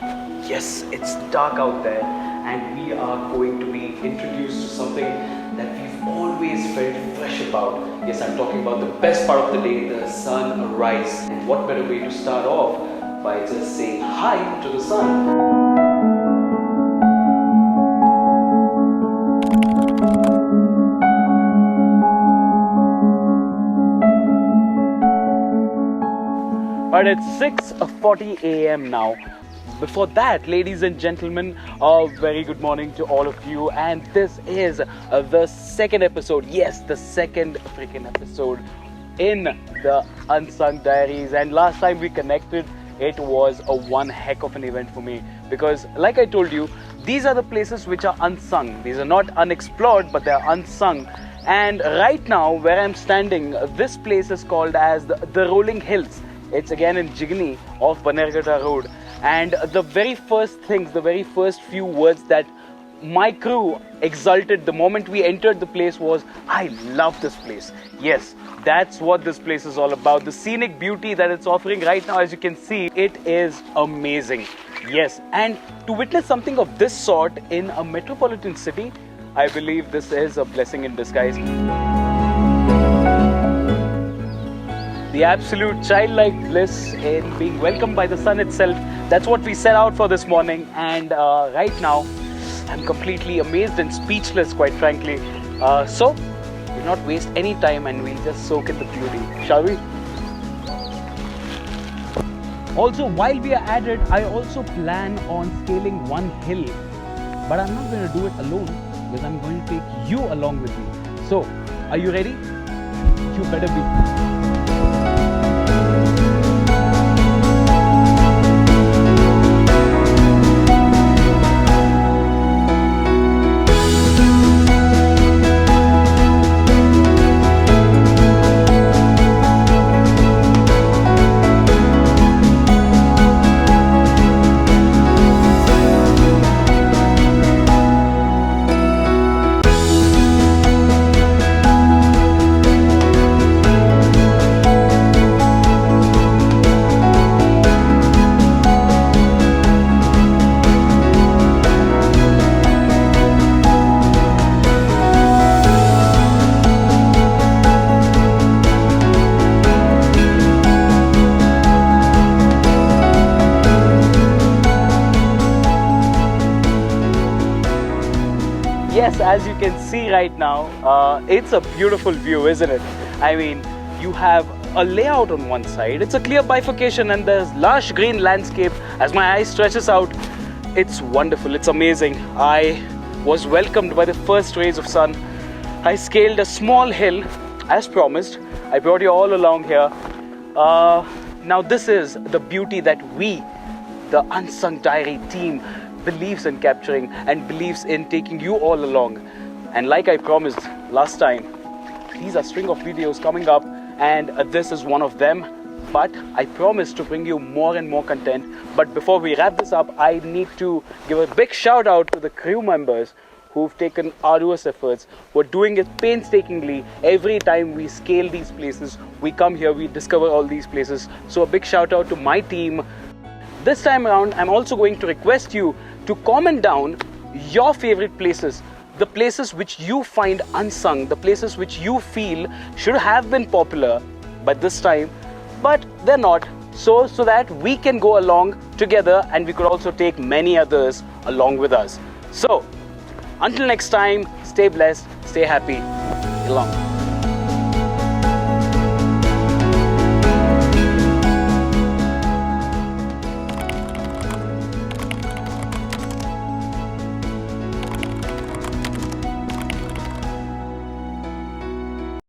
Yes, it's dark out there, and we are going to be introduced to something that we've always felt fresh about. Yes, I'm talking about the best part of the day, the sunrise. And what better way to start off by just saying hi to the sun. But it's 6:40 a.m. now. Before that, ladies and gentlemen, a very good morning to all of you, and this is the second episode, yes, the second freaking episode in the Unsung Diaries. And last time we connected, it was a one heck of an event for me, because like I told you, these are the places which are unsung. These are not unexplored, but they are unsung. And right now, where I'm standing, this place is called as the Rolling Hills. It's again in Jigani off Bannerghatta Road. And the very first things, the very first few words that my crew exulted the moment we entered the place was, I love this place. Yes, that's what this place is all about. The scenic beauty that it's offering right now, as you can see, it is amazing. Yes, and to witness something of this sort in a metropolitan city, I believe this is a blessing in disguise. The absolute childlike bliss in being welcomed by the sun itself. That's what we set out for this morning, and right now I'm completely amazed and speechless, quite frankly. So we'll not waste any time and we'll just soak in the beauty, shall we? Also, while we are at it, I also plan on scaling one hill, but I'm not going to do it alone, because I'm going to take you along with me. So, are you ready? You better be. Yes, as you can see right now, it's a beautiful view, isn't it? I mean, you have a layout on one side, it's a clear bifurcation, and there's lush green landscape. As my eye stretches out, it's wonderful, it's amazing. I was welcomed by the first rays of sun. I scaled a small hill, as promised. I brought you all along here. Now this is the beauty that we, the Unsung Diary team, believes in capturing and believes in taking you all along. And like I promised last time, these are string of videos coming up, and this is one of them. But I promise to bring you more and more content. But before we wrap this up, I need to give a big shout out to the crew members who've taken arduous efforts, who are doing it painstakingly. Every time we scale these places, we come here, we discover all these places. So a big shout out to my team. This time around, I'm also going to request you to comment down your favorite places, the places which you find unsung, the places which you feel should have been popular by this time, but they're not. So that we can go along together, and we could also take many others along with us. So, until next time, stay blessed, stay happy. Along.